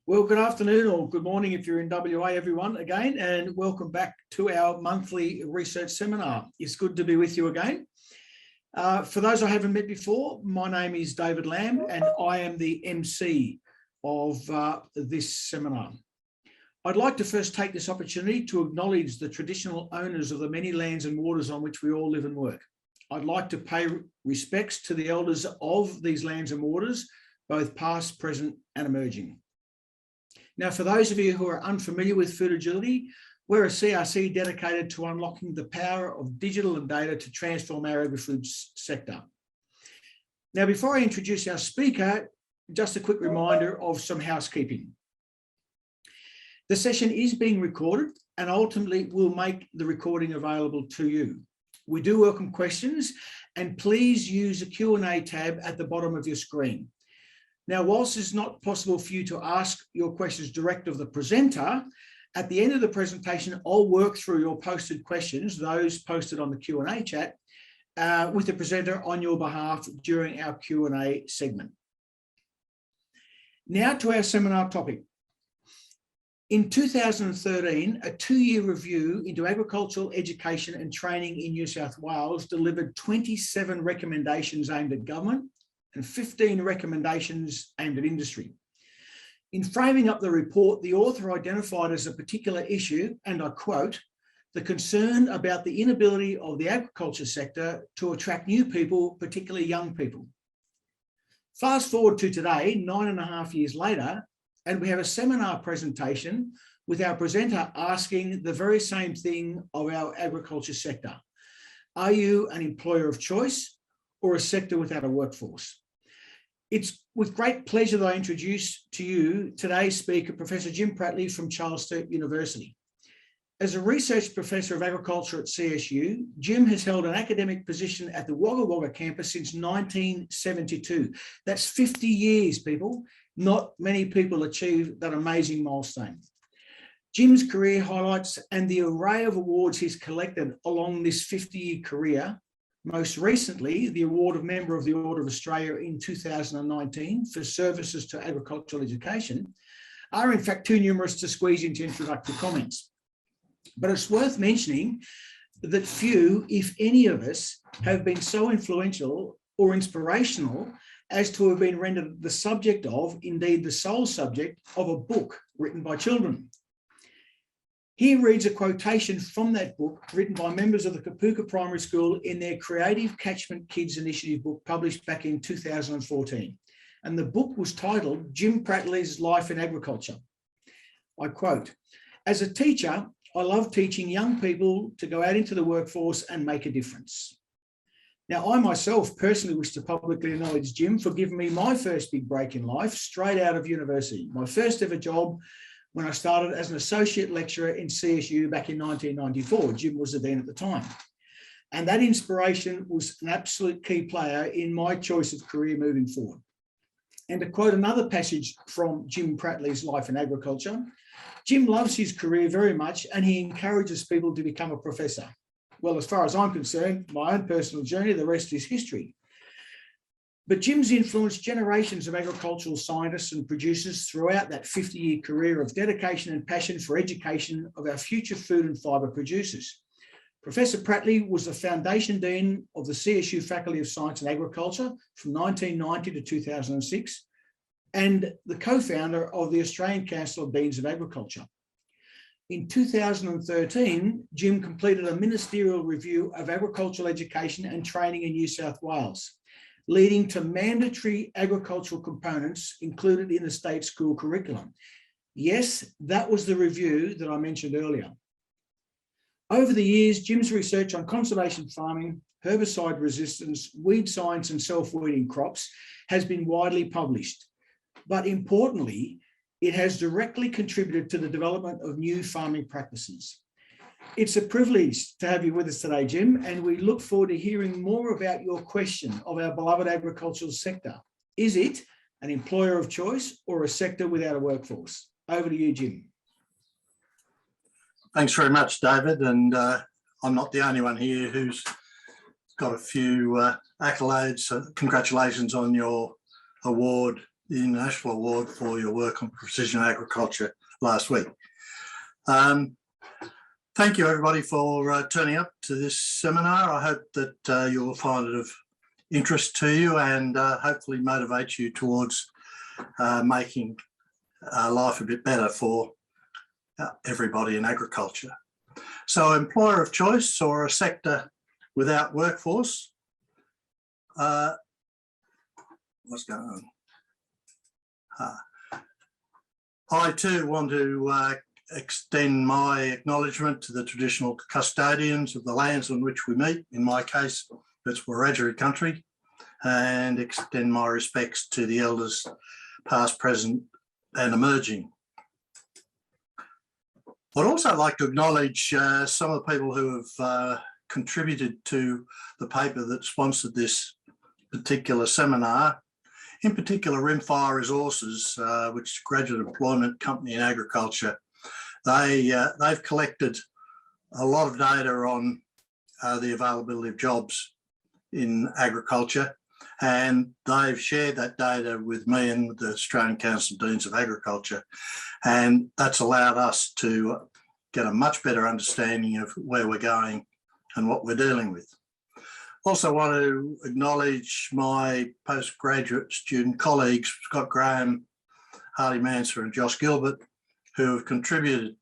Well, good afternoon or good morning if you're in WA, everyone, again, and welcome back to our monthly research seminar. It's good to be with you again. For those I haven't met before, my name is David Lamb and I am the MC of this seminar. I'd like to first take this opportunity to acknowledge the traditional owners of the many lands and waters on which we all live and work. I'd like to pay respects to the elders of these lands and waters, both past, present and emerging. Now, for those of you who are unfamiliar with Food Agility, we're a CRC dedicated to unlocking the power of digital and data to transform our agri-food sector. Now, before I introduce our speaker, just a quick reminder of some housekeeping. The session is being recorded and ultimately we'll make the recording available to you. We do welcome questions and please use the Q&A tab at the bottom of your screen. Now, whilst it's not possible for you to ask your questions direct of the presenter, at the end of the presentation, I'll work through your posted questions, those posted on the Q&A chat, with the presenter on your behalf during our Q&A segment. Now to our seminar topic. In 2013, a two-year review into agricultural education and training in New South Wales delivered 27 recommendations aimed at government and 15 recommendations aimed at industry. In framing up the report, the author identified as a particular issue, and I quote, the concern about the inability of the agriculture sector to attract new people, particularly young people. Fast forward to today, 9.5 years later, and we have a seminar presentation with our presenter asking the very same thing of our agriculture sector. Are you an employer of choice or a sector without a workforce? It's with great pleasure that I introduce to you today's speaker, Professor Jim Pratley from Sturt University. As a research professor of agriculture at CSU, Jim has held an academic position at the Wagga Wagga campus since 1972. That's 50 years, people. Not many people achieve that amazing milestone. Jim's career highlights and the array of awards he's collected along this 50-year career, most recently, the award of Member of the Order of Australia in 2019 for services to agricultural education, are in fact too numerous to squeeze into introductory comments. But it's worth mentioning that few, if any of us, have been so influential or inspirational as to have been rendered the subject of, indeed the sole subject, of a book written by children. Here reads a quotation from that book written by members of the Kapuka Primary School in their Creative Catchment Kids Initiative book published back in 2014. And the book was titled Jim Pratley's Life in Agriculture. I quote, as a teacher, I love teaching young people to go out into the workforce and make a difference. Now, I myself personally wish to publicly acknowledge Jim for giving me my first big break in life straight out of university, my first ever job when I started as an associate lecturer in CSU back in 1994. Jim was the dean at the time. And that inspiration was an absolute key player in my choice of career moving forward. And to quote another passage from Jim Pratley's Life in Agriculture, Jim loves his career very much and he encourages people to become a professor. Well, as far as I'm concerned, my own personal journey, the rest is history. But Jim's influenced generations of agricultural scientists and producers throughout that 50-year career of dedication and passion for education of our future food and fibre producers. Professor Pratley was the Foundation Dean of the CSU Faculty of Science and Agriculture from 1990 to 2006 and the co-founder of the Australian Council of Deans of Agriculture. In 2013, Jim completed a ministerial review of agricultural education and training in New South Wales, leading to mandatory agricultural components included in the state school curriculum. Yes, that was the review that I mentioned earlier. Over the years, Jim's research on conservation farming, herbicide resistance, weed science and self-weeding crops has been widely published. But importantly, it has directly contributed to the development of new farming practices. It's a privilege to have you with us today, Jim, and we look forward to hearing more about your question of our beloved agricultural sector. Is it an employer of choice or a sector without a workforce? Over to you, Jim. Thanks very much, David. And I'm not the only one here who's got a few accolades. So congratulations on your award the National Award for your work on precision agriculture last week. Thank you everybody for turning up to this seminar. I hope that you'll find it of interest to you and hopefully motivate you towards making life a bit better for everybody in agriculture. So employer of choice or a sector without workforce. What's going on? I too want to extend my acknowledgement to the traditional custodians of the lands on which we meet. In my case, it's Wiradjuri country, and extend my respects to the elders past, present and emerging. I'd also like to acknowledge some of the people who have contributed to the paper that sponsored this particular seminar. In particular, Rimfire Resources, which is a graduate employment company in agriculture. They've collected a lot of data on the availability of jobs in agriculture, and they've shared that data with me and with the Australian Council of Deans of Agriculture, and that's allowed us to get a much better understanding of where we're going and what we're dealing with. Also want to acknowledge my postgraduate student colleagues, Scott Graham, Hardy Manser and Josh Gilbert, who have contributed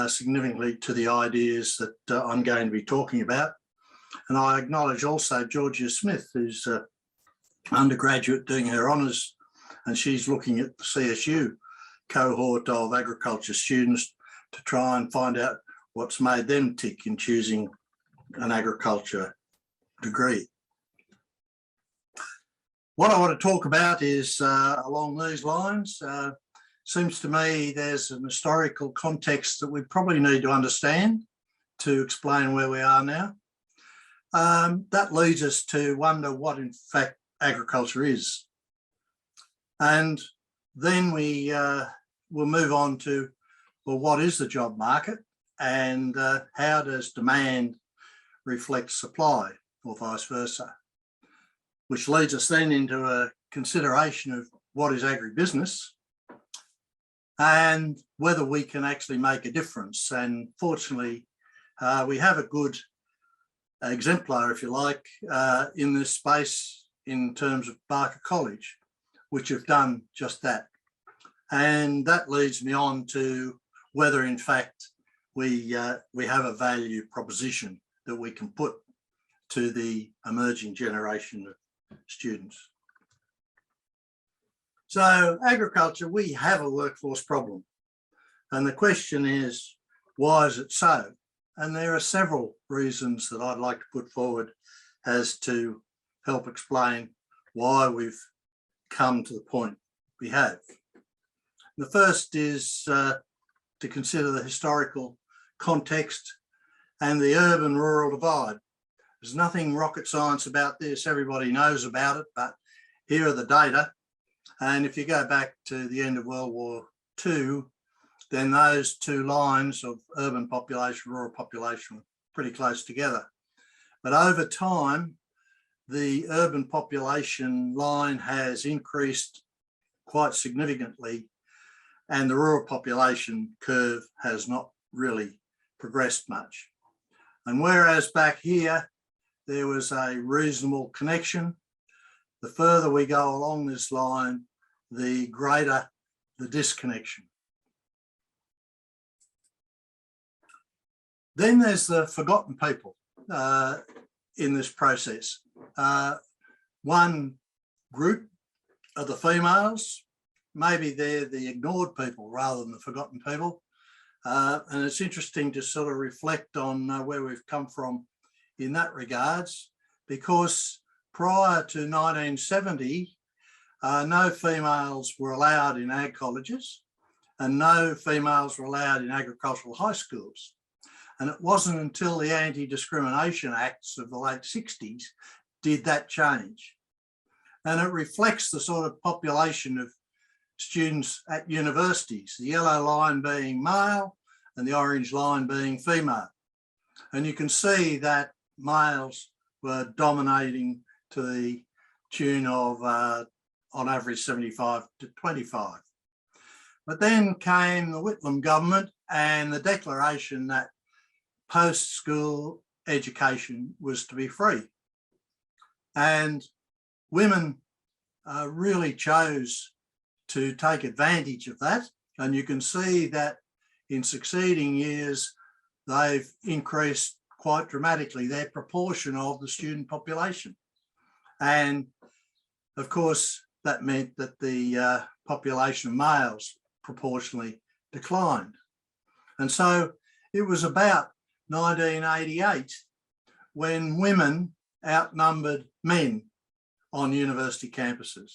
significantly to the ideas that I'm going to be talking about. And I acknowledge also Georgia Smith, who's an undergraduate doing her honours, and she's looking at the CSU cohort of agriculture students to try and find out what's made them tick in choosing an agriculture degree. What I want to talk about is along these lines. Seems to me there's an historical context that we probably need to understand to explain where we are now. That leads us to wonder what in fact agriculture is. And then we will move on to, well, what is the job market and how does demand reflect supply or vice versa? Which leads us then into a consideration of what is agribusiness and whether we can actually make a difference. And fortunately, we have a good exemplar, if you like, in this space in terms of Barker College, which have done just that. And that leads me on to whether in fact we have a value proposition that we can put to the emerging generation of students. So agriculture, we have a workforce problem. And the question is, why is it so? And there are several reasons that I'd like to put forward as to help explain why we've come to the point we have. The first is to consider the historical context and the urban-rural divide. There's nothing rocket science about this. Everybody knows about it, but here are the data. And if you go back to the end of World War II, then those two lines of urban population, rural population were pretty close together. But over time, the urban population line has increased quite significantly, and the rural population curve has not really progressed much. And whereas back here, there was a reasonable connection, the further we go along this line, the greater the disconnection. Then there's the forgotten people in this process. One group are the females. Maybe they're the ignored people rather than the forgotten people. And it's interesting to sort of reflect on where we've come from in that regards, because prior to 1970, no females were allowed in ag colleges and no females were allowed in agricultural high schools. And it wasn't until the Anti-Discrimination Acts of the late 60s did that change. And it reflects the sort of population of students at universities, the yellow line being male and the orange line being female. And you can see that males were dominating to the tune of on average 75 to 25. But then came the Whitlam government and the declaration that post-school education was to be free. And women really chose to take advantage of that. And you can see that in succeeding years, they've increased quite dramatically their proportion of the student population. And of course, that meant that the population of males proportionally declined. And so it was about 1988 when women outnumbered men on university campuses.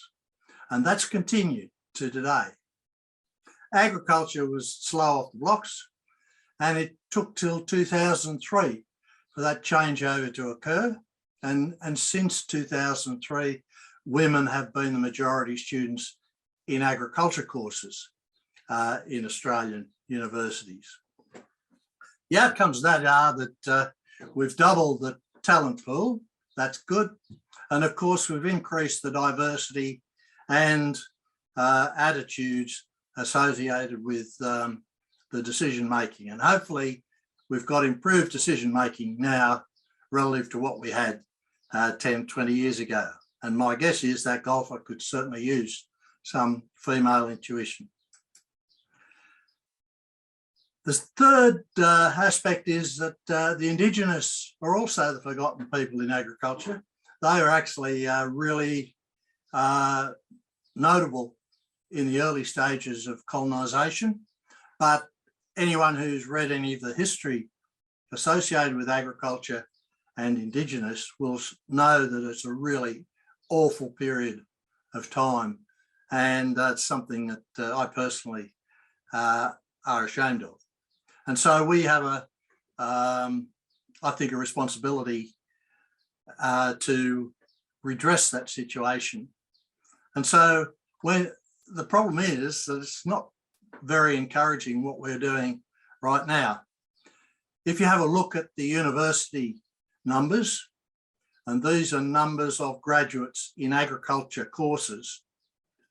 And that's continued to today. Agriculture was slow off the blocks, and it took till 2003 for that changeover to occur. And since 2003, women have been the majority students in agriculture courses in Australian universities. The outcomes of that are that we've doubled the talent pool. That's good. And of course, we've increased the diversity and attitudes associated with the decision making. And hopefully we've got improved decision making now relative to what we had 10, 20 years ago. And my guess is that golfer could certainly use some female intuition. The third aspect is that the Indigenous are also the forgotten people in agriculture. They are actually really notable in the early stages of colonisation, but anyone who's read any of the history associated with agriculture and Indigenous will know that it's a really awful period of time, and that's something that I personally are ashamed of. And so we have I think, a responsibility to redress that situation. And so when the problem is that it's not very encouraging what we're doing right now. If you have a look at the university numbers, and these are numbers of graduates in agriculture courses,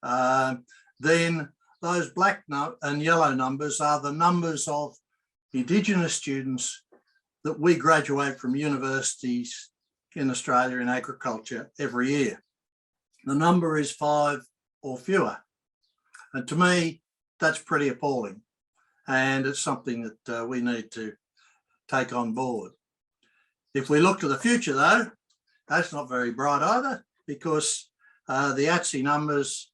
then those black and yellow numbers are the numbers of Indigenous students that we graduate from universities in Australia in agriculture every year. The number is 5 or fewer. And to me, that's pretty appalling. And it's something that we need to take on board. If we look to the future, though, that's not very bright either, because the ATSE numbers,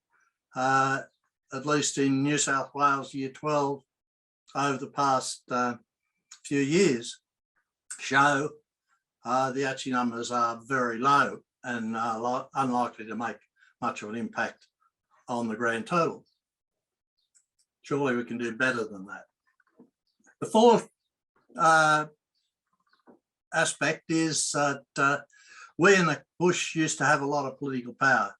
at least in New South Wales Year 12, over the past few years, show the ATSE numbers are very low and unlikely to make much of an impact on the grand total. Surely we can do better than that. The fourth aspect is that we in the bush used to have a lot of political power,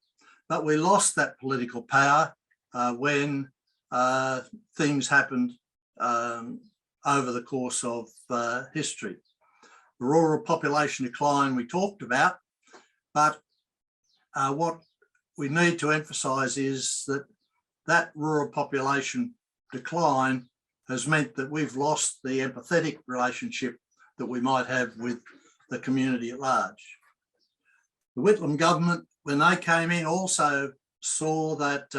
but we lost that political power when things happened over the course of history. The rural population decline we talked about, but what we need to emphasise is that that rural population decline has meant that we've lost the empathetic relationship that we might have with the community at large. The Whitlam government, when they came in, also saw that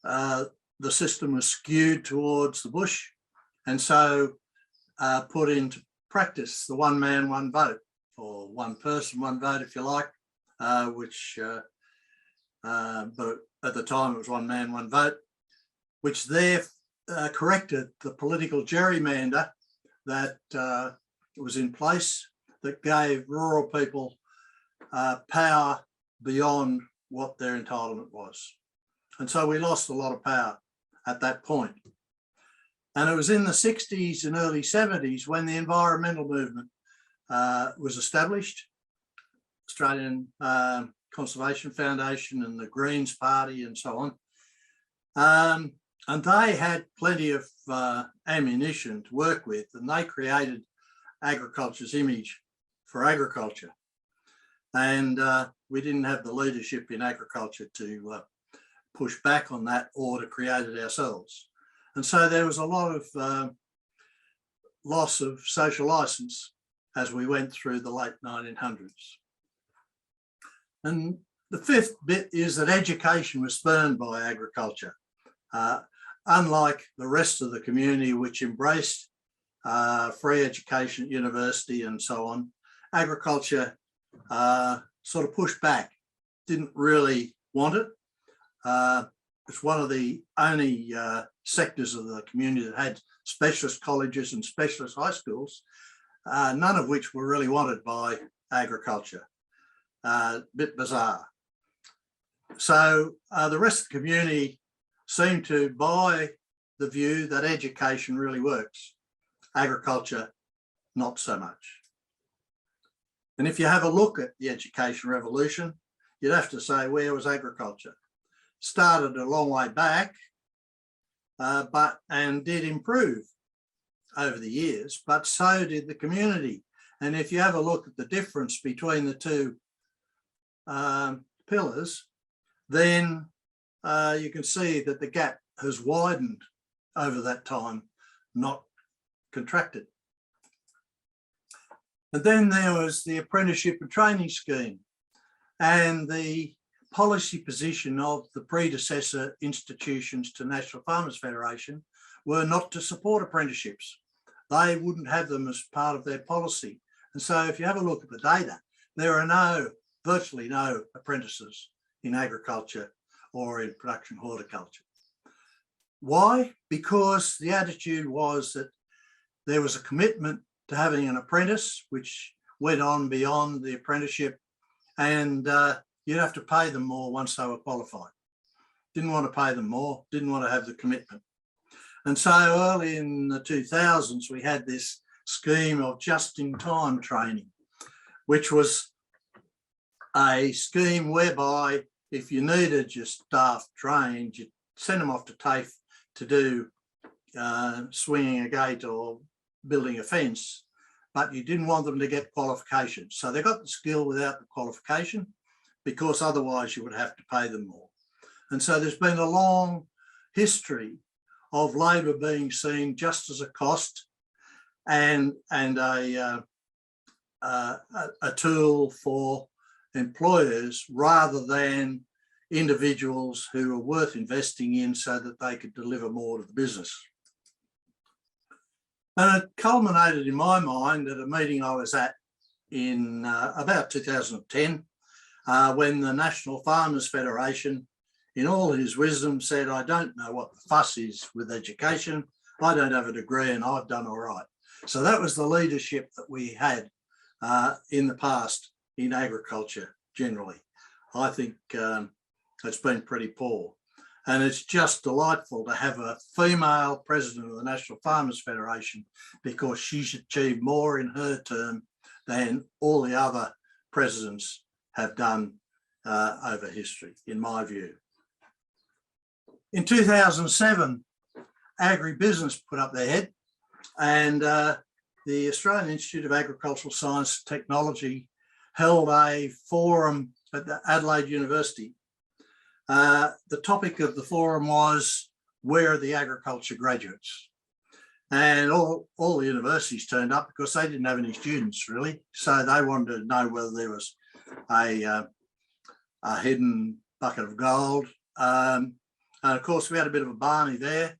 the system was skewed towards the bush, and so put into practice the one man, one vote, or one person, one vote, if you like, but at the time it was one man, one vote, which there corrected the political gerrymander that was in place that gave rural people power beyond what their entitlement was. And so we lost a lot of power at that point. And it was in the 60s and early 70s when the environmental movement was established, Australian Conservation Foundation and the Greens Party and so on. And they had plenty of ammunition to work with, and they created agriculture's image for agriculture. And we didn't have the leadership in agriculture to push back on that or to create it ourselves. And so there was a lot of loss of social license as we went through the late 1900s. And the fifth bit is that education was spurned by agriculture. Unlike the rest of the community, which embraced free education at university and so on, agriculture sort of pushed back, didn't really want it. It's one of the only sectors of the community that had specialist colleges and specialist high schools, none of which were really wanted by agriculture. A bit bizarre. So the rest of the community seemed to buy the view that education really works. Agriculture, not so much. And if you have a look at the education revolution, you'd have to say, where was agriculture? Started a long way back, and did improve over the years, but so did the community. And if you have a look at the difference between the two pillars, then you can see that the gap has widened over that time, not contracted. And then there was the apprenticeship and training scheme, and the policy position of the predecessor institutions to National Farmers Federation were not to support apprenticeships. They wouldn't have them as part of their policy. And so if you have a look at the data, there are virtually no apprentices in agriculture or in production horticulture. Why? Because the attitude was that there was a commitment to having an apprentice, which went on beyond the apprenticeship, and you'd have to pay them more once they were qualified. Didn't want to pay them more, didn't want to have the commitment. And so early in the 2000s, we had this scheme of just-in-time training, which was a scheme whereby if you needed your staff trained, you send them off to TAFE to do swinging a gate or building a fence, but you didn't want them to get qualifications. So they got the skill without the qualification, because otherwise you would have to pay them more. And so there's been a long history of labour being seen just as a cost and a tool for employers rather than individuals who are worth investing in so that they could deliver more to the business. And it culminated in my mind at a meeting I was at in about 2010, when the National Farmers Federation, in all his wisdom, said, I don't know what the fuss is with education. I don't have a degree and I've done all right. So that was the leadership that we had in the past in agriculture generally. I think it's been pretty poor. And it's just delightful to have a female president of the National Farmers Federation, because she's achieved more in her term than all the other presidents have done over history, in my view. In 2007, agribusiness put up their head, and the Australian Institute of Agricultural Science and Technology held a forum at the Adelaide University. The topic of the forum was, where are the agriculture graduates? And all the universities turned up because they didn't have any students really. So they wanted to know whether there was a hidden bucket of gold. And of course, we had a bit of a barney there.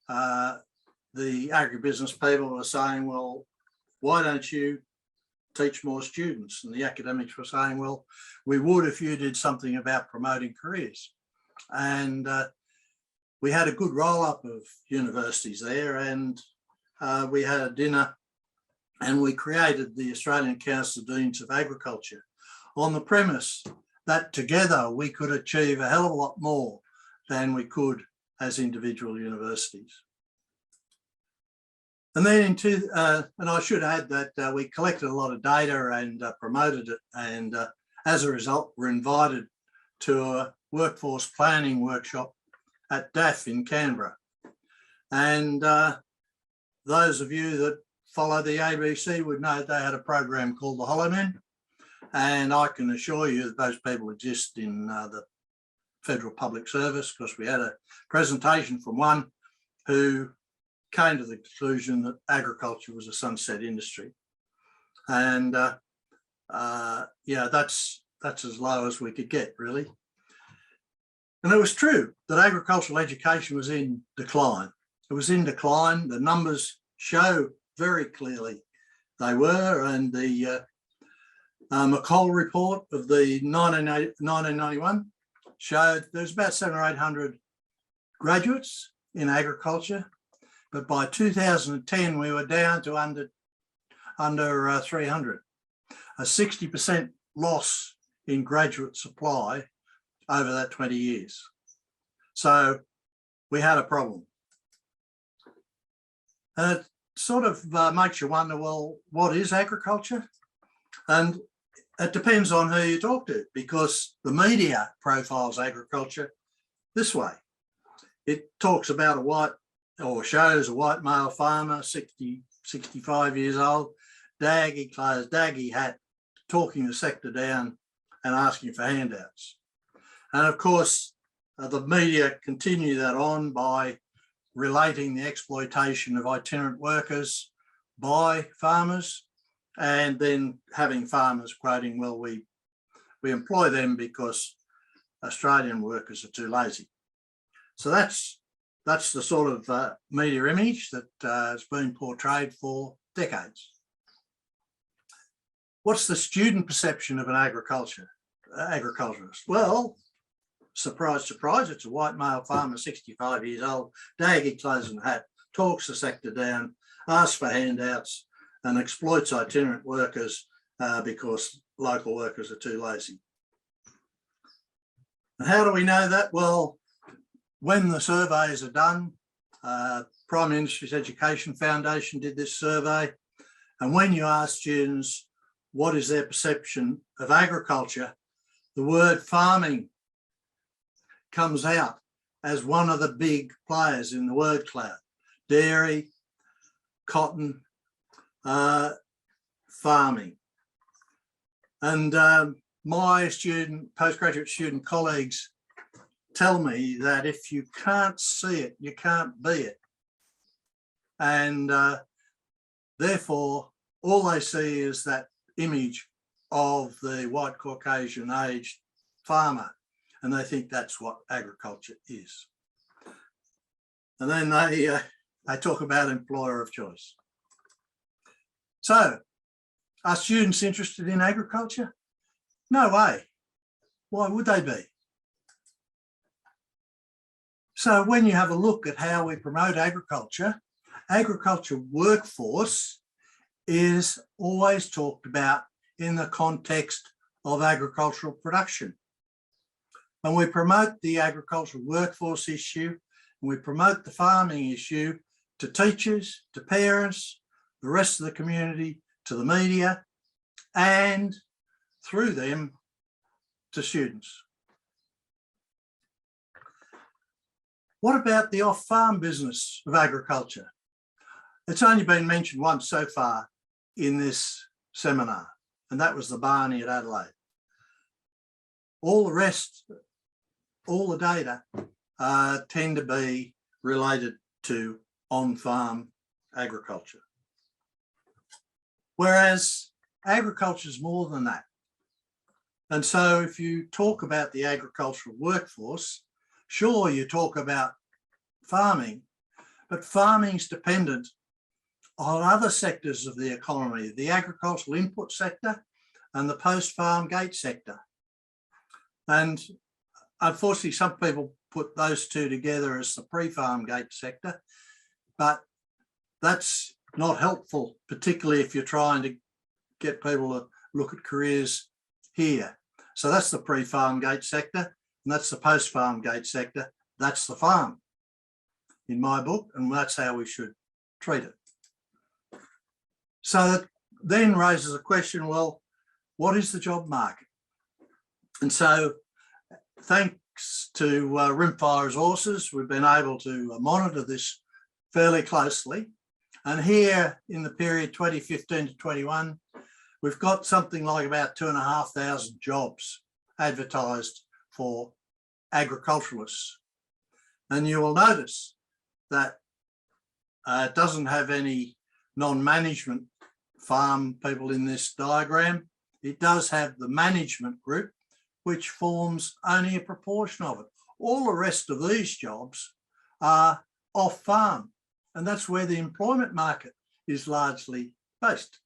The agribusiness people were saying, well, why don't you teach more students? And the academics were saying, well, we would if you did something about promoting careers. And we had a good roll-up of universities there, and we had a dinner, and we created the Australian Council of Deans of Agriculture on the premise that together we could achieve a hell of a lot more than we could as individual universities. And then and I should add that we collected a lot of data and promoted it, and as a result, we're invited to a workforce planning workshop at DAF in Canberra. And those of you that follow the ABC would know they had a program called the Hollow Men, and I can assure you that those people exist in the federal public service, because we had a presentation from one who came to the conclusion that agriculture was a sunset industry. And yeah, that's as low as we could get, really. And it was true that agricultural education was in decline. It was in decline. The numbers show very clearly they were, and the McColl report of the 1991 showed there's about 700 or 800 graduates in agriculture, but by 2010 we were down to under 300, a 60% loss in graduate supply over that 20 years. So we had a problem. And it sort of makes you wonder, well, what is agriculture? And it depends on who you talk to, because the media profiles agriculture this way. It talks about a white, or shows a white male farmer, 60, 65 years old, daggy clothes, daggy hat, talking the sector down and asking for handouts. And of course, the media continue that on by relating the exploitation of itinerant workers by farmers, and then having farmers quoting, well, we employ them because Australian workers are too lazy. So that's the sort of media image that has been portrayed for decades. What's the student perception of an agriculturist? Well, surprise, surprise, it's a white male farmer, 65 years old, daggy clothes and hat, talks the sector down, asks for handouts, and exploits itinerant workers because local workers are too lazy. And how do we know that? Well, when the surveys are done, Prime Minister's Education Foundation did this survey, and when you ask students what is their perception of agriculture, the word farming comes out as one of the big players in the word cloud. Dairy, cotton, farming. And my postgraduate student colleagues tell me that if you can't see it, you can't be it. And therefore, all they see is that image of the white Caucasian aged farmer, and they think that's what agriculture is. And then they talk about employer of choice. So, are students interested in agriculture? No way. Why would they be? So when you have a look at how we promote agriculture, agriculture workforce is always talked about in the context of agricultural production. And we promote the agricultural workforce issue, and we promote the farming issue to teachers, to parents, the rest of the community, to the media, and through them to students. What about the off-farm business of agriculture? It's only been mentioned once so far in this seminar, and that was the Barney at Adelaide. All the rest, all the data tend to be related to on-farm agriculture. Whereas agriculture is more than that. And so if you talk about the agricultural workforce, sure, you talk about farming, but farming's dependent on other sectors of the economy, the agricultural input sector and the post-farm gate sector. And unfortunately, some people put those two together as the pre-farm gate sector, but that's not helpful, particularly if you're trying to get people to look at careers here. So that's the pre-farm gate sector, and that's the post-farm gate sector. That's the farm in my book, and that's how we should treat it. So that then raises a question, well, what is the job market? And so thanks to Rimfire Resources, we've been able to monitor this fairly closely. And here in the period 2015 to 21, we've got something like about 2,500 jobs advertised for agriculturalists. And you will notice that it doesn't have any non-management farm people in this diagram. It does have the management group, which forms only a proportion of it. All the rest of these jobs are off farm, and that's where the employment market is largely based.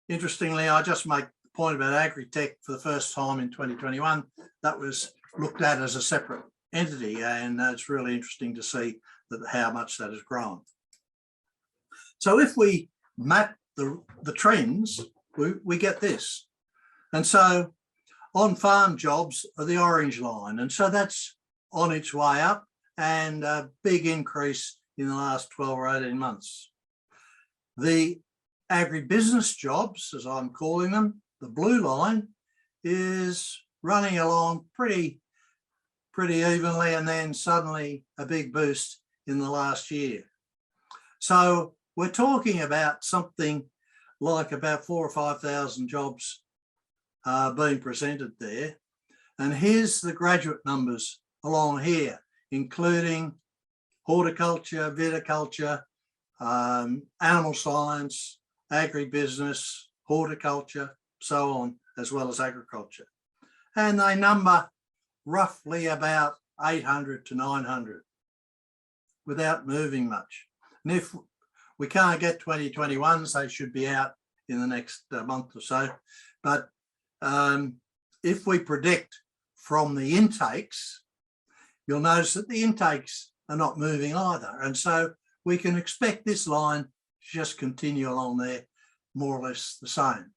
Interestingly, I just make the point about agri-tech for the first time in 2021. That was looked at as a separate entity, and it's really interesting to see that how much that has grown. So if we map the trends, we get this. And so on-farm jobs are the orange line, and so that's on its way up, and a big increase in the last 12 or 18 months. The agribusiness jobs, as I'm calling them, the blue line, is running along pretty evenly, and then suddenly a big boost in the last year. So we're talking about something like about 4,000 or 5,000 jobs being presented there. And here's the graduate numbers along here, including horticulture, viticulture, animal science, agribusiness, horticulture, so on, as well as agriculture. And they number roughly about 800 to 900 without moving much. And if we can't get 2021s, they should be out in the next month or so. But if we predict from the intakes, you'll notice that the intakes are not moving either. And so we can expect this line to just continue along there, more or less the same.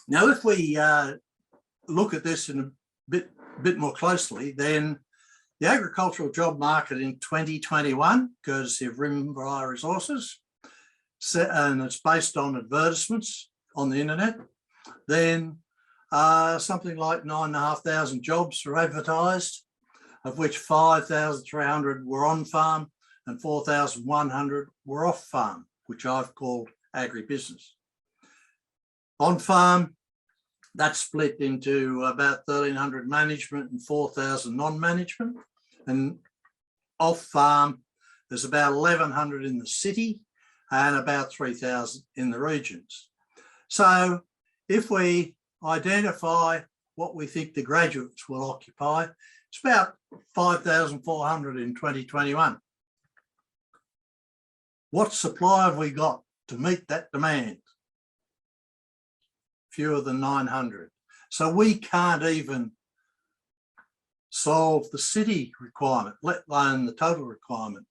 Now, if we look at this in a bit more closely, then the agricultural job market in 2021, courtesy of Rimfire Resources, and it's based on advertisements on the internet, then something like 9,500 jobs were advertised, of which 5,300 were on farm and 4,100 were off farm, which I've called agribusiness. On farm, that's split into about 1,300 management and 4,000 non-management. And off farm, there's about 1,100 in the city and about 3,000 in the regions. So if we identify what we think the graduates will occupy, it's about 5,400 in 2021. What supply have we got to meet that demand? Fewer than 900. So we can't even solve the city requirement, let alone the total requirement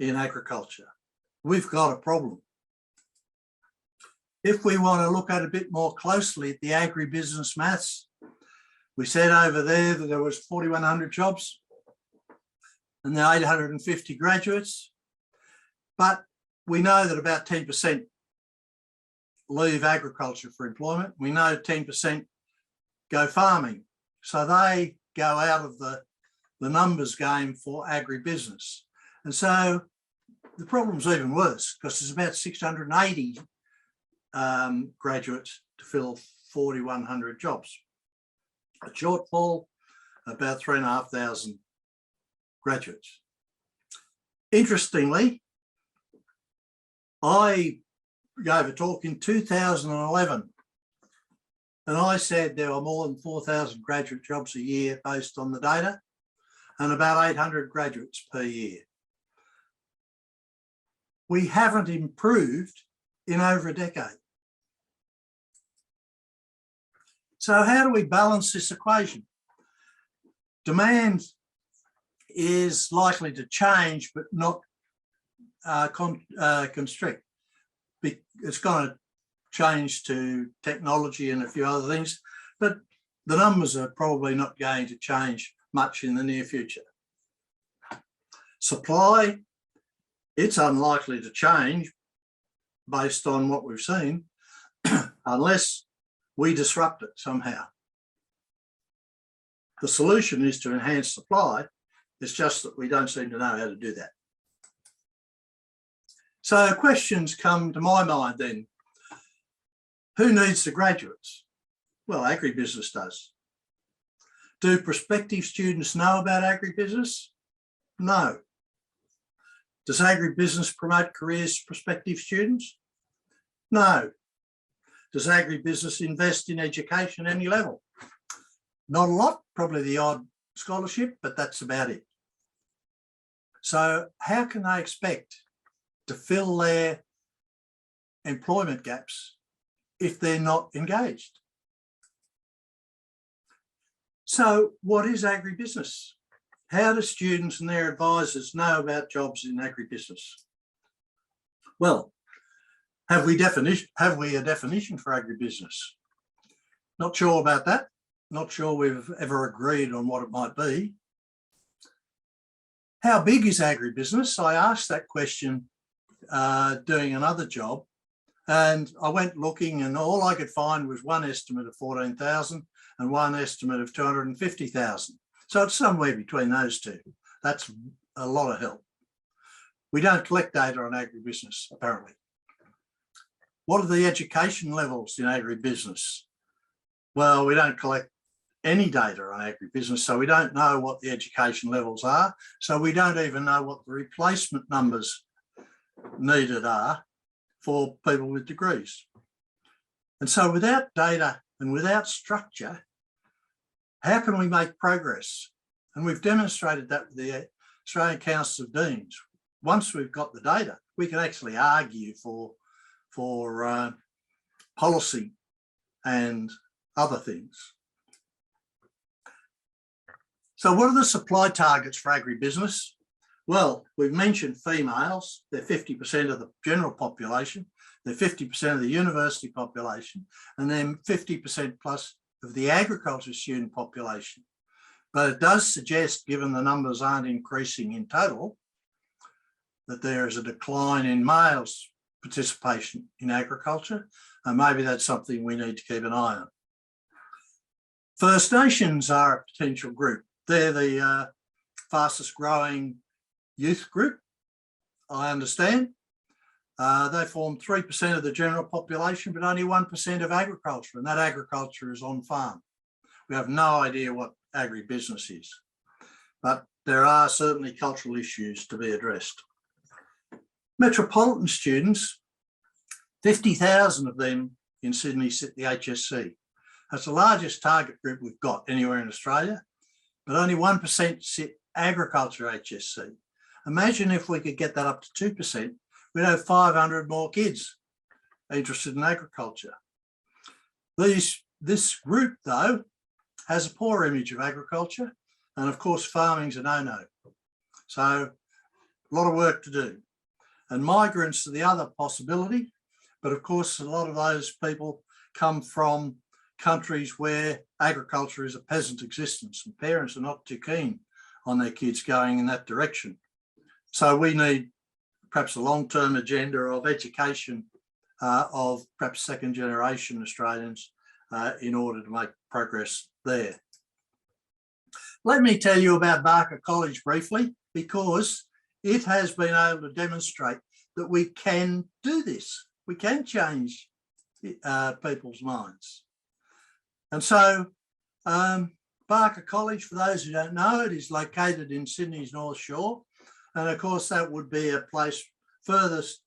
in agriculture. We've got a problem. If we want to look at a bit more closely at the agribusiness maths, we said over there that there was 4,100 jobs and there are 850 graduates, but we know that about 10% leave agriculture for employment. We know 10% go farming. So they go out of the numbers game for agribusiness. And so the problem's even worse because there's about 680 graduates to fill 4,100 jobs. A shortfall, about 3,500 graduates. Interestingly, I gave a talk in 2011 and I said there were more than 4,000 graduate jobs a year based on the data and about 800 graduates per year. We haven't improved in over a decade. So how do we balance this equation? Demand is likely to change, but not constrict. It's going to change to technology and a few other things, but the numbers are probably not going to change much in the near future. Supply, it's unlikely to change based on what we've seen, unless we disrupt it somehow. The solution is to enhance supply. It's just that we don't seem to know how to do that. So questions come to my mind then. Who needs the graduates? Well, agribusiness does. Do prospective students know about agribusiness? No. Does agribusiness promote careers for prospective students? No. Does agribusiness invest in education at any level? Not a lot, probably the odd scholarship, but that's about it. So how can they expect to fill their employment gaps if they're not engaged? So what is agribusiness? How do students and their advisors know about jobs in agribusiness? Well, have we a definition for agribusiness? Not sure about that. Not sure we've ever agreed on what it might be. How big is agribusiness? I asked that question doing another job, and I went looking, and all I could find was one estimate of 14,000 and one estimate of 250,000. So it's somewhere between those two. That's a lot of help. We don't collect data on agribusiness, apparently. What are the education levels in agribusiness? Well, we don't collect any data on agribusiness, so we don't know what the education levels are. So we don't even know what the replacement numbers needed are for people with degrees. And so without data and without structure, how can we make progress? And we've demonstrated that with the Australian Council of Deans. Once we've got the data, we can actually argue for policy and other things. So what are the supply targets for agribusiness? Well, we've mentioned females. They're 50% of the general population. They're 50% of the university population, and then 50% plus of the agriculture student population. But it does suggest, given the numbers aren't increasing in total, that there is a decline in males' participation in agriculture, and maybe that's something we need to keep an eye on. First Nations are a potential group. They're the fastest growing youth group, I understand. They form 3% of the general population, but only 1% of agriculture, and that agriculture is on farm. We have no idea what agribusiness is, but there are certainly cultural issues to be addressed. Metropolitan students, 50,000 of them in Sydney sit the HSC. That's the largest target group we've got anywhere in Australia, but only 1% sit agriculture HSC. Imagine if we could get that up to 2%, we'd have 500 more kids interested in agriculture. This group, though, has a poor image of agriculture, and of course, farming's a no-no. So a lot of work to do. And migrants are the other possibility, but of course, a lot of those people come from countries where agriculture is a peasant existence, and parents are not too keen on their kids going in that direction. So we need perhaps a long-term agenda of education of perhaps second generation Australians in order to make progress there. Let me tell you about Barker College briefly, because it has been able to demonstrate that we can do this. We can change people's minds. And so Barker College, for those who don't know, it is located in Sydney's North Shore. And of course, that would be a place furthest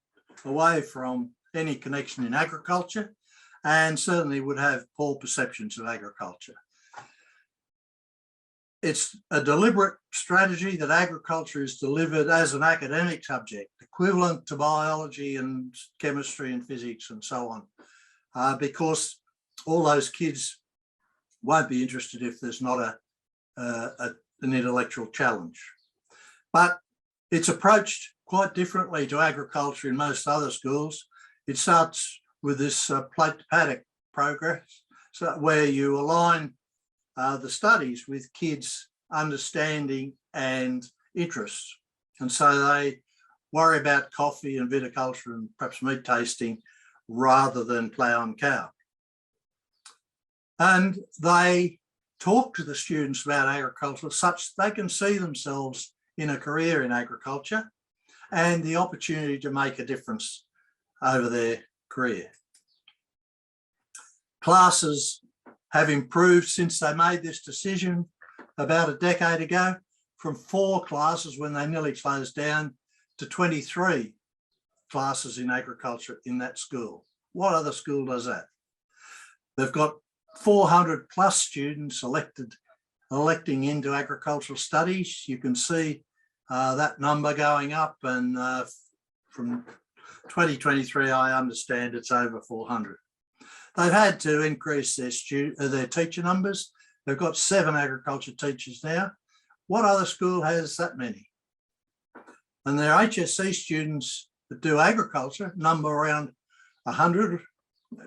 away from any connection in agriculture, and certainly would have poor perceptions of agriculture. It's a deliberate strategy that agriculture is delivered as an academic subject, equivalent to biology and chemistry and physics and so on, because all those kids won't be interested if there's not an intellectual challenge. But it's approached quite differently to agriculture in most other schools. It starts with this plate to paddock progress, so where you align the studies with kids' understanding and interests. And so they worry about coffee and viticulture and perhaps meat tasting rather than plough and cow. And they talk to the students about agriculture such that they can see themselves in a career in agriculture and the opportunity to make a difference over their career. Classes have improved since they made this decision. about a decade ago, from 4 classes when they nearly closed down to 23 classes in agriculture in that school. What other school does that? They've got 400 plus students electing into agricultural studies. You can see that number going up, and from 2023, I understand it's over 400. They've had to increase their teacher numbers. They've got 7 agriculture teachers now. What other school has that many? And their HSC students that do agriculture number around 100,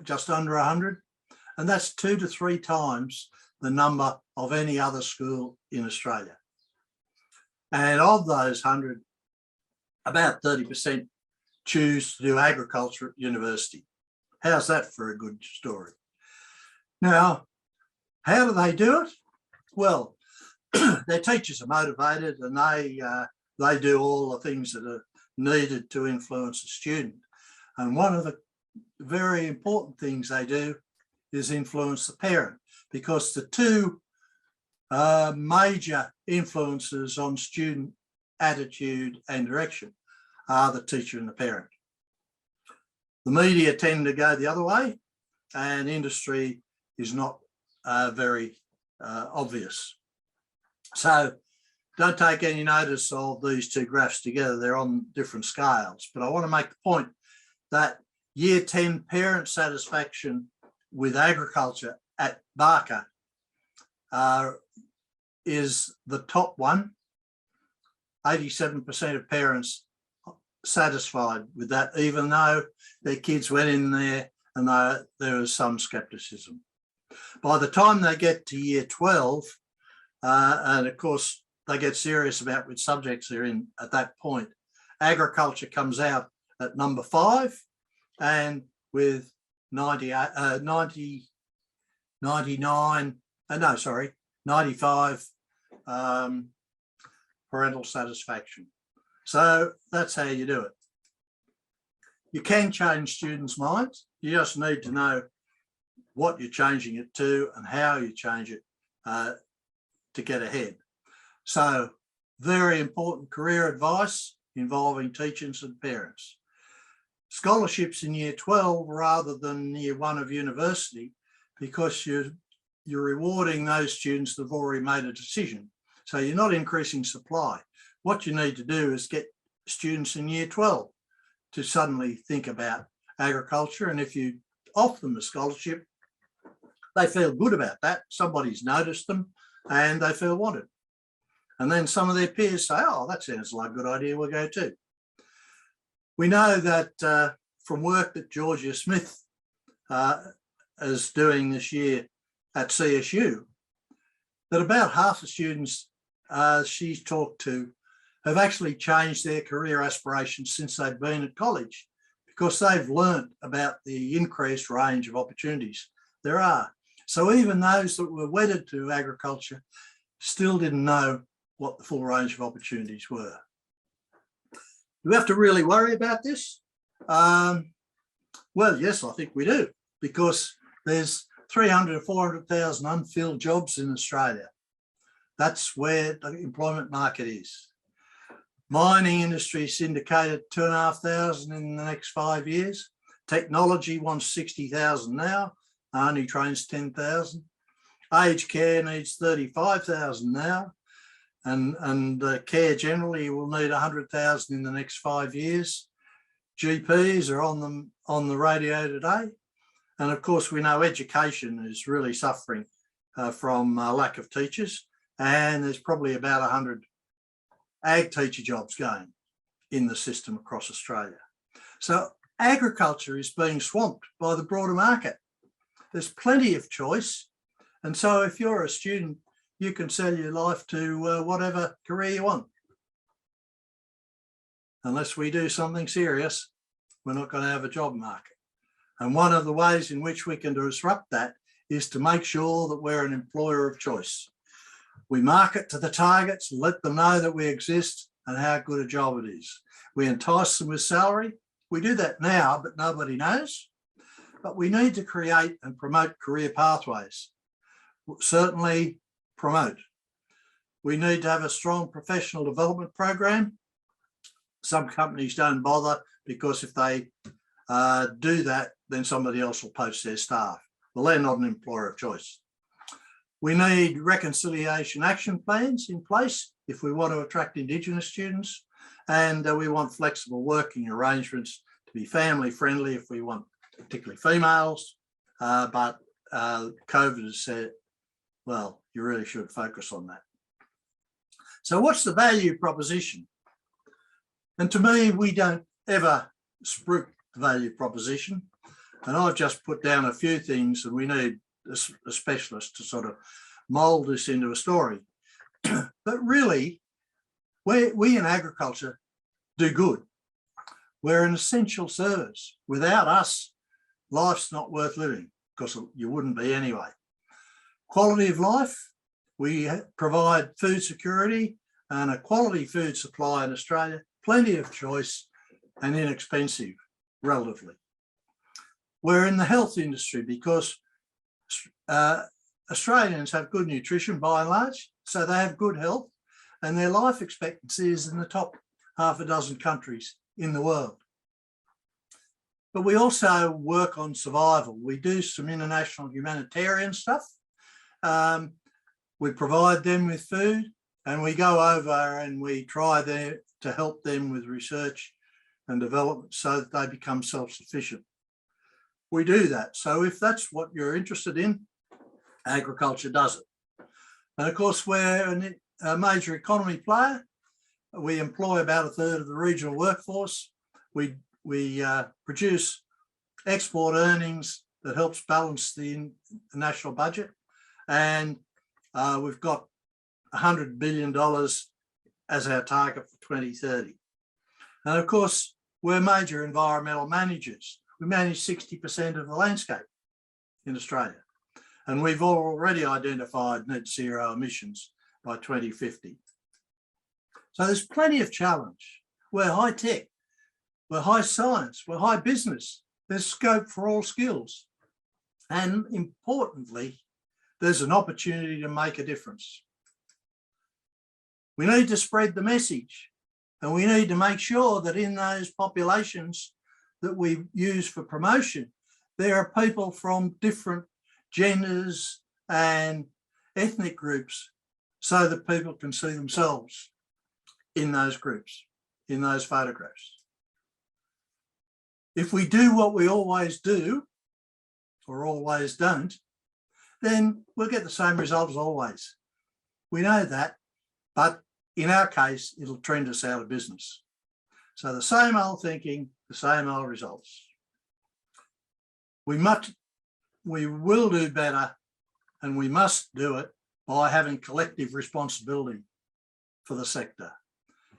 just under 100. And that's 2 to 3 times the number of any other school in Australia. And of those 100, about 30% choose to do agriculture at university. How's that for a good story? Now, how do they do it? Well, their teachers are motivated, and they do all the things that are needed to influence a student. And one of the very important things they do is influence the parent, because the 2 major influences on student attitude and direction are the teacher and the parent. The media tend to go the other way, and industry is not very obvious. So don't take any notice of these 2 graphs together. They're on different scales. But I want to make the point that year 10 parent satisfaction with agriculture at Barker is the top one. 87% of parents satisfied with that, even though their kids went in there and there was some skepticism. By the time they get to year 12, and of course they get serious about which subjects they're in at that point, agriculture comes out at number 5, and with 95 parental satisfaction. So that's how you do it. You can change students' minds. You just need to know what you're changing it to and how you change it to get ahead. So very important career advice involving teachers and parents. Scholarships in year 12 rather than year 1 of university, because you're rewarding those students that have already made a decision. So you're not increasing supply. What you need to do is get students in year 12 to suddenly think about agriculture. And if you offer them a scholarship, they feel good about that. Somebody's noticed them and they feel wanted. And then some of their peers say, oh, that sounds like a good idea, we'll go too. We know that from work that Georgia Smith is doing this year at CSU, that about half the students she's talked to have actually changed their career aspirations since they've been at college, because they've learnt about the increased range of opportunities there are. So even those that were wedded to agriculture still didn't know what the full range of opportunities were. Do we have to really worry about this? Well, yes, I think we do, because there's 300 to 400,000 unfilled jobs in Australia. That's where the employment market is. Mining industry syndicated 2,500 in the next 5 years. Technology wants 60,000 now, only trains 10,000. Aged care needs 35,000 now, and care generally will need 100,000 in the next 5 years. GPs are on the radio today. And of course, we know education is really suffering from lack of teachers, and there's probably about 100 ag teacher jobs going in the system across Australia. So agriculture is being swamped by the broader market. There's plenty of choice. And so if you're a student, you can sell your life to whatever career you want. Unless we do something serious, we're not going to have a job market. And one of the ways in which we can disrupt that is to make sure that we're an employer of choice. We market to the targets, let them know that we exist and how good a job it is. We entice them with salary. We do that now, but nobody knows. But we need to create and promote career pathways. Certainly promote. We need to have a strong professional development program. Some companies don't bother because if they do that, then somebody else will poach their staff. Well, they're not an employer of choice. We need reconciliation action plans in place if we want to attract Indigenous students, and we want flexible working arrangements to be family friendly if we want particularly females, but COVID has said, well, you really should focus on that. So what's the value proposition? And to me, we don't ever spruik the value proposition. And I've just put down a few things, and we need a specialist to sort of mould this into a story. But really, we in agriculture do good. We're an essential service. Without us, life's not worth living, because you wouldn't be anyway. Quality of life, we provide food security and a quality food supply in Australia, plenty of choice and inexpensive, relatively. We're in the health industry because Australians have good nutrition by and large, so they have good health, and their life expectancy is in the top half a dozen countries in the world. But we also work on survival. We do some international humanitarian stuff. We provide them with food, and we go over and we try to help them with research and development so that they become self-sufficient. We do that. So if that's what you're interested in, agriculture does it. And of course, we're a major economy player. We employ about a third of the regional workforce. We produce export earnings that helps balance the national budget. And we've got $100 billion as our target for 2030. And of course, we're major environmental managers. We manage 60% of the landscape in Australia. And we've already identified net zero emissions by 2050. So there's plenty of challenge. We're high tech, we're high science, we're high business. There's scope for all skills. And importantly, there's an opportunity to make a difference. We need to spread the message, and we need to make sure that in those populations that we use for promotion, there are people from different genders and ethnic groups so that people can see themselves in those groups, in those photographs. If we do what we always do, or always don't, then we'll get the same result as always. We know that, but in our case, it'll trend us out of business. So the same old thinking, the same old results. We will do better, and we must do it by having collective responsibility for the sector,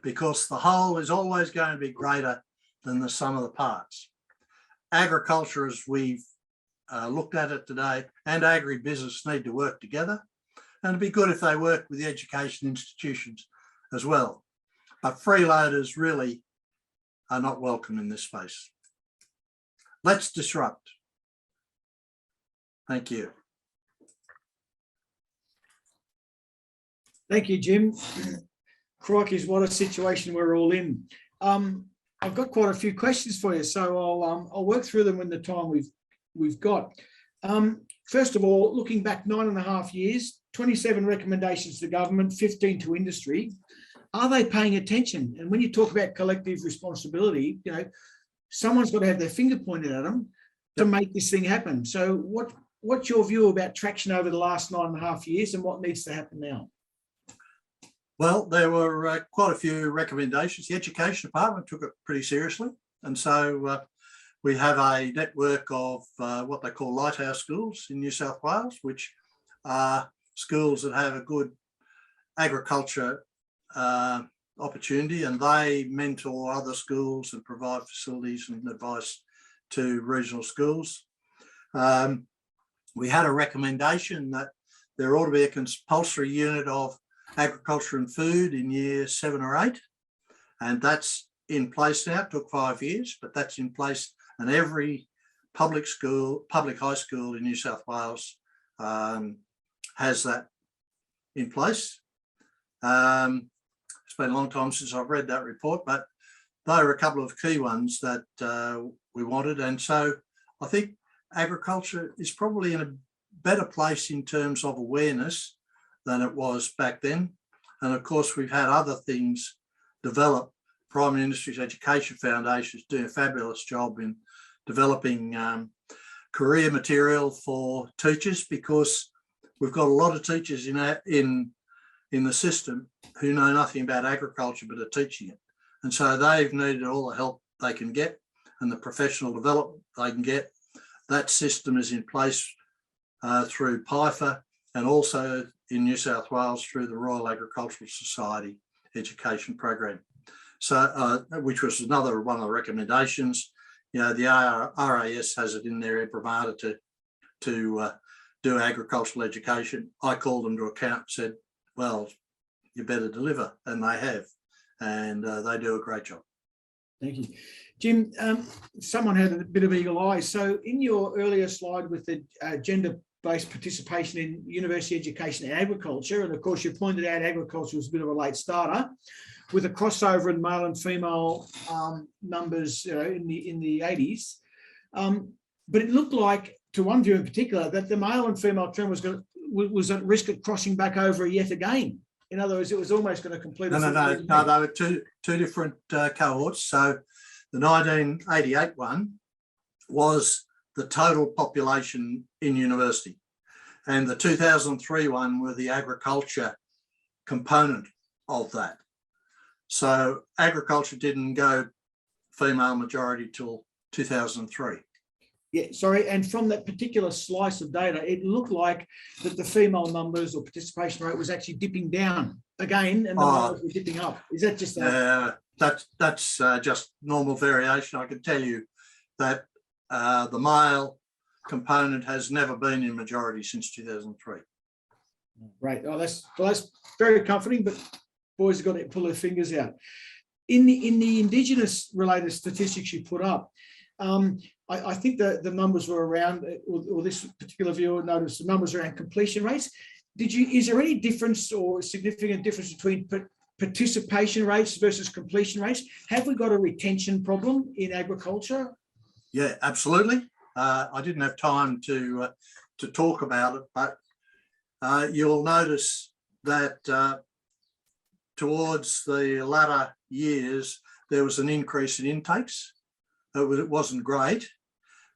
because the whole is always going to be greater than the sum of the parts. Agriculture, as we've looked at it today, and agribusiness need to work together, and it'd be good if they work with the education institutions as well. But freeloaders really are not welcome in this space. Let's disrupt. Thank you. Thank you, Jim. Crikey, what a situation we're all in. I've got quite a few questions for you, so I'll work through them in the time we've got. First of all, looking back 9.5 years, 27 recommendations to government, 15 to industry. Are they paying attention? And when you talk about collective responsibility, you know, someone's got to have their finger pointed at them to make this thing happen. So what's your view about traction over the last 9.5 years, and what needs to happen now? Well, there were quite a few recommendations. The Education Department took it pretty seriously. And so we have a network of what they call lighthouse schools in New South Wales, which are schools that have a good agriculture opportunity, and they mentor other schools and provide facilities and advice to regional schools. We had a recommendation that there ought to be a compulsory unit of agriculture and food in year 7 or 8, and that's in place now. It took 5 years, but that's in place, and every public high school in New South Wales has that in place. It's been a long time since I've read that report, but they were a couple of key ones that we wanted. And so I think agriculture is probably in a better place in terms of awareness than it was back then. And of course, we've had other things develop. Primary Industries Education Foundation is doing a fabulous job in developing career material for teachers, because we've got a lot of teachers in the system who know nothing about agriculture but are teaching it. And so they've needed all the help they can get and the professional development they can get. That system is in place through PIFA and also in New South Wales through the Royal Agricultural Society education program. So, which was another one of the recommendations. You know, the RAS has it in their bravado to do agricultural education. I called them to account and said, well, you better deliver, and they have, and they do a great job. Thank you. Jim, someone had a bit of eagle eye. So in your earlier slide with the gender-based participation in university education and agriculture, and of course you pointed out agriculture was a bit of a late starter, with a crossover in male and female numbers in the 80s. But it looked like, to one view in particular, that the male and female trend was at risk of crossing back over yet again. In other words, it was almost going to complete. No, they were two different cohorts. So the 1988 one was the total population in university, and the 2003 one were the agriculture component of that. So agriculture didn't go female majority till 2003. Yeah, sorry. And from that particular slice of data, it looked like that the female numbers or participation rate was actually dipping down again, and the males were dipping up. Is that just that's just normal variation? I can tell you that the male component has never been in majority since 2003. Right. Oh, that's very comforting. But boys have got to pull their fingers out. In the Indigenous related statistics you put up, I think the numbers were around, or this particular viewer noticed the numbers around completion rates. Is there any difference or significant difference between participation rates versus completion rates? Have we got a retention problem in agriculture? Yeah, absolutely. I didn't have time to talk about it, but you'll notice that towards the latter years, there was an increase in intakes. It wasn't great,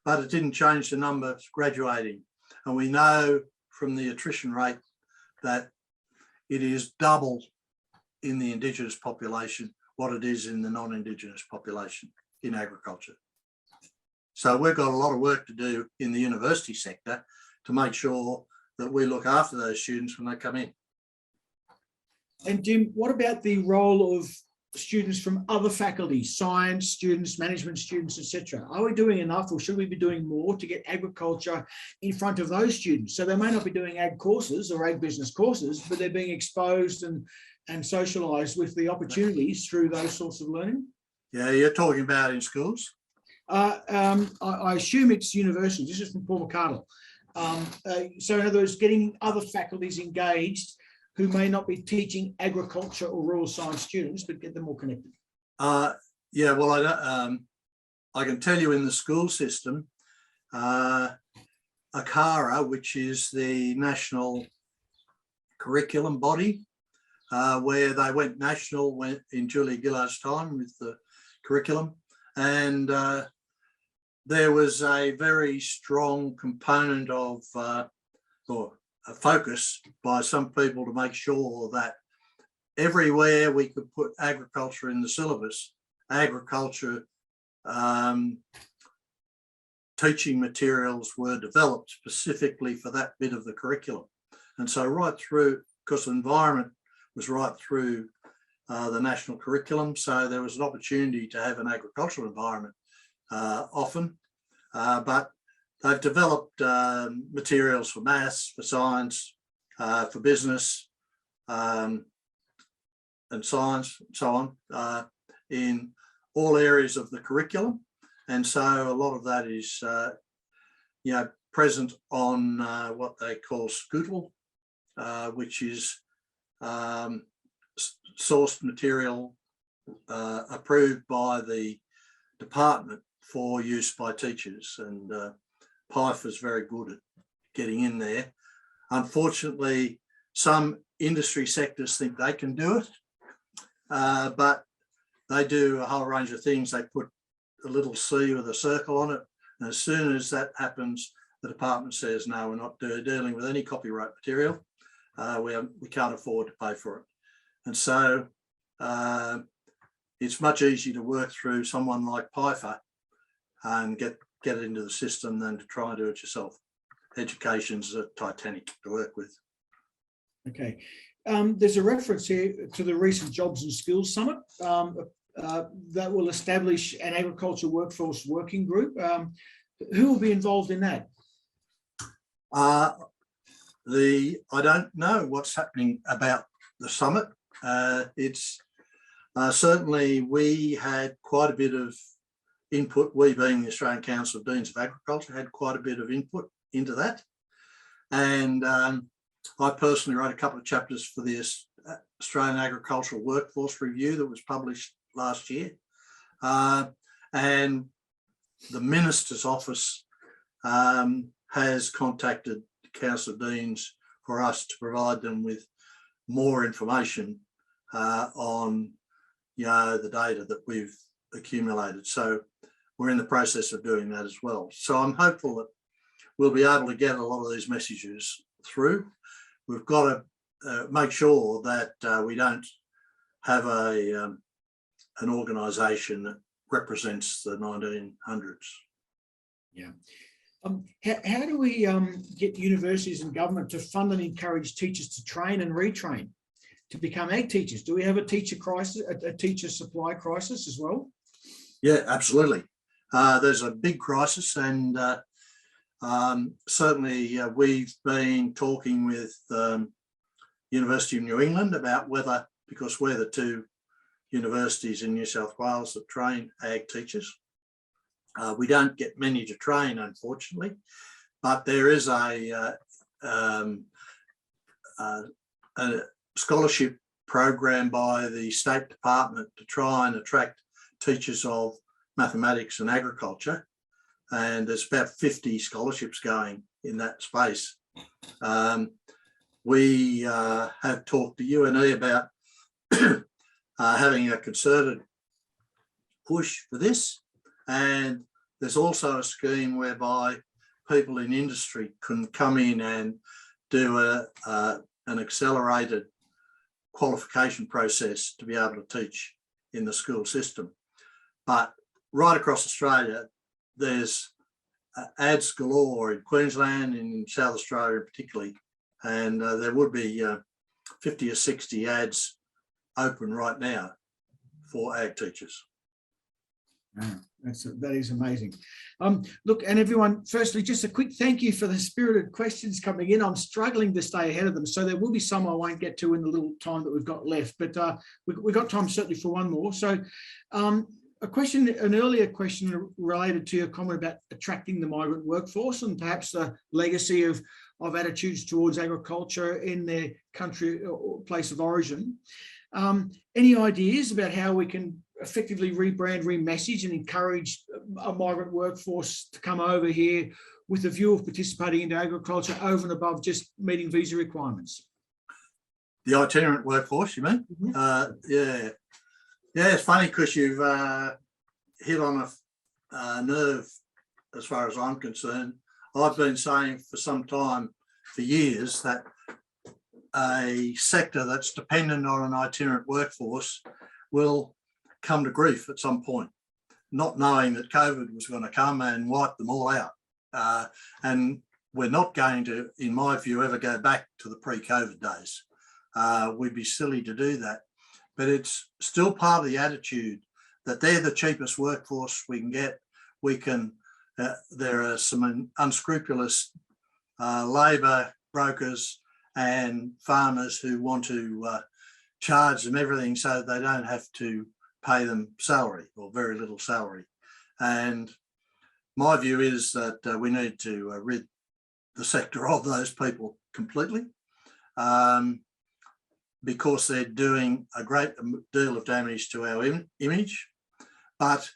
but it didn't change the numbers graduating. And we know from the attrition rate that it is double in the Indigenous population what it is in the non-Indigenous population in agriculture. So we've got a lot of work to do in the university sector to make sure that we look after those students when they come in. And Jim, what about the role of students from other faculties, science students, management students, etc.? Are we doing enough, or should we be doing more to get agriculture in front of those students? So they may not be doing ag courses or ag business courses, but they're being exposed and socialised with the opportunities through those sorts of learning. Yeah, you're talking about in schools? I assume it's universities. This is from Paul McCardle. So in other words, getting other faculties engaged who may not be teaching agriculture or rural science students, but get them all connected. Yeah, well, I can tell you in the school system, ACARA, which is the national curriculum body, where they went national in Julia Gillard's time with the curriculum, and there was a very strong component of or a focus by some people to make sure that everywhere we could put agriculture in the syllabus, agriculture teaching materials were developed specifically for that bit of the curriculum. And so right through, because the environment was right through the national curriculum, so there was an opportunity to have an agricultural environment often, but they've developed materials for maths, for science, for business, and science, and so on, in all areas of the curriculum. And so a lot of that is, present on what they call Scootle, which is sourced material approved by the department for use by teachers, and PIFE is very good at getting in there. Unfortunately, some industry sectors think they can do it, but they do a whole range of things. They put a little C with a circle on it, and as soon as that happens, the department says, no, we're not dealing with any copyright material. We can't afford to pay for it. And so it's much easier to work through someone like PIFA and get it into the system than to try and do it yourself. Education's a Titanic to work with. Okay. There's a reference here to the recent Jobs and Skills Summit that will establish an agriculture workforce working group. Who will be involved in that? I don't know what's happening about the summit. It's certainly we had quite a bit of input. We, being the Australian Council of Deans of Agriculture, had quite a bit of input into that. And I personally wrote a couple of chapters for the Australian Agricultural Workforce Review that was published last year. And the Minister's Office has contacted the Council of Deans for us to provide them with more information on the data that we've accumulated. So we're in the process of doing that as well. So I'm hopeful that we'll be able to get a lot of these messages through. We've got to make sure that we don't have an organisation that represents the 1900s. Yeah. How do we get universities and government to fund and encourage teachers to train and retrain to become ag teachers? Do we have a teacher crisis, a teacher supply crisis as well? Yeah, absolutely. There's a big crisis, and certainly we've been talking with University of New England about whether, because we're the two universities in New South Wales that train ag teachers. We don't get many to train, unfortunately, but there is a scholarship program by the State Department to try and attract teachers of mathematics and agriculture. And there's about 50 scholarships going in that space. We have talked to UNE about having a concerted push for this. And there's also a scheme whereby people in industry can come in and do an accelerated qualification process to be able to teach in the school system. But right across Australia, there's ads galore in Queensland, in South Australia particularly, and there would be 50 or 60 ads open right now for ag teachers. That is amazing. Look, and everyone, firstly, just a quick thank you for the spirited questions coming in. I'm struggling to stay ahead of them, so there will be some I won't get to in the little time that we've got left, but we've got time certainly for one more. So an earlier question related to your comment about attracting the migrant workforce and perhaps the legacy of attitudes towards agriculture in their country or place of origin. Any ideas about how we can effectively rebrand, remessage and encourage a migrant workforce to come over here with a view of participating in agriculture over and above just meeting visa requirements? The itinerant workforce, you mean? Mm-hmm. Yeah, it's funny because you've hit on a nerve as far as I'm concerned. I've been saying for some time, for years, that a sector that's dependent on an itinerant workforce will come to grief at some point, not knowing that COVID was going to come and wipe them all out. And we're not going to, in my view, ever go back to the pre-COVID days. We'd be silly to do that. But it's still part of the attitude that they're the cheapest workforce we can get. There are some unscrupulous labour brokers and farmers who want to charge them everything so they don't have to pay them salary or very little salary. And my view is that we need to rid the sector of those people completely. because they're doing a great deal of damage to our image. But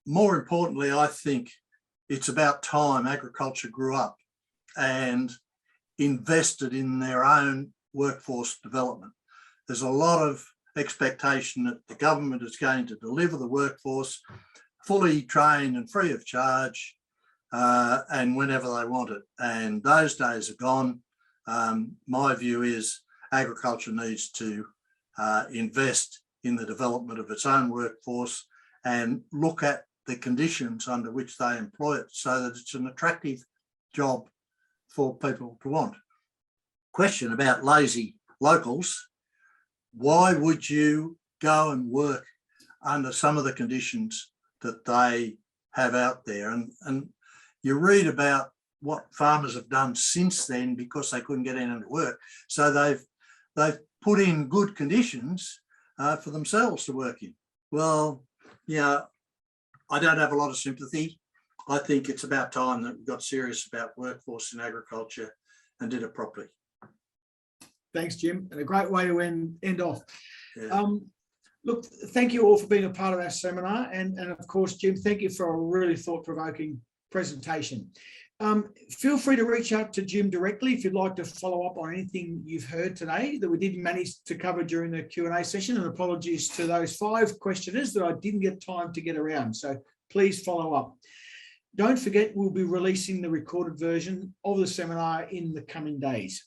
more importantly, I think it's about time agriculture grew up and invested in their own workforce development. There's a lot of expectation that the government is going to deliver the workforce fully trained and free of charge and whenever they want it. And those days are gone. My view is agriculture needs to invest in the development of its own workforce and look at the conditions under which they employ it so that it's an attractive job for people to want. Question about lazy locals. Why would you go and work under some of the conditions that they have out there? And you read about what farmers have done since then because they couldn't get any work. So they've put in good conditions for themselves to work in. Well, yeah, I don't have a lot of sympathy. I think it's about time that we got serious about workforce in agriculture and did it properly. Thanks, Jim, and a great way to end off. Yeah. Look, thank you all for being a part of our seminar, and of course, Jim, thank you for a really thought-provoking presentation. Feel free to reach out to Jim directly if you'd like to follow up on anything you've heard today that we didn't manage to cover during the Q&A session, and apologies to those 5 questioners that I didn't get time to get around, so please follow up. Don't forget, we'll be releasing the recorded version of the seminar in the coming days.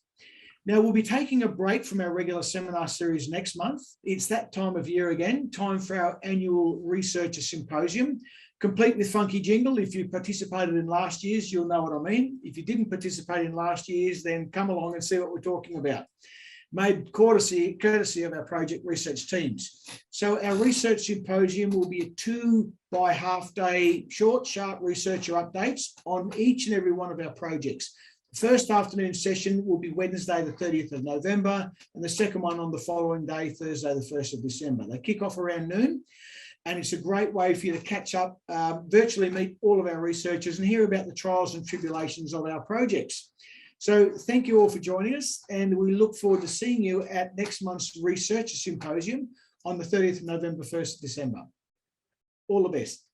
Now, we'll be taking a break from our regular seminar series next month. It's that time of year again, time for our annual Researcher Symposium, complete with funky jingle. If you participated in last year's, you'll know what I mean. If you didn't participate in last year's, then come along and see what we're talking about. Made courtesy of our project research teams. So our Research Symposium will be a 2-by-half-day short, sharp researcher updates on each and every one of our projects. The first afternoon session will be Wednesday, the 30th of November, and the second one on the following day, Thursday, the 1st of December. They kick off around noon, and it's a great way for you to catch up, virtually meet all of our researchers and hear about the trials and tribulations of our projects. So thank you all for joining us, and we look forward to seeing you at next month's Researcher Symposium on the 30th of November, 1st of December. All the best.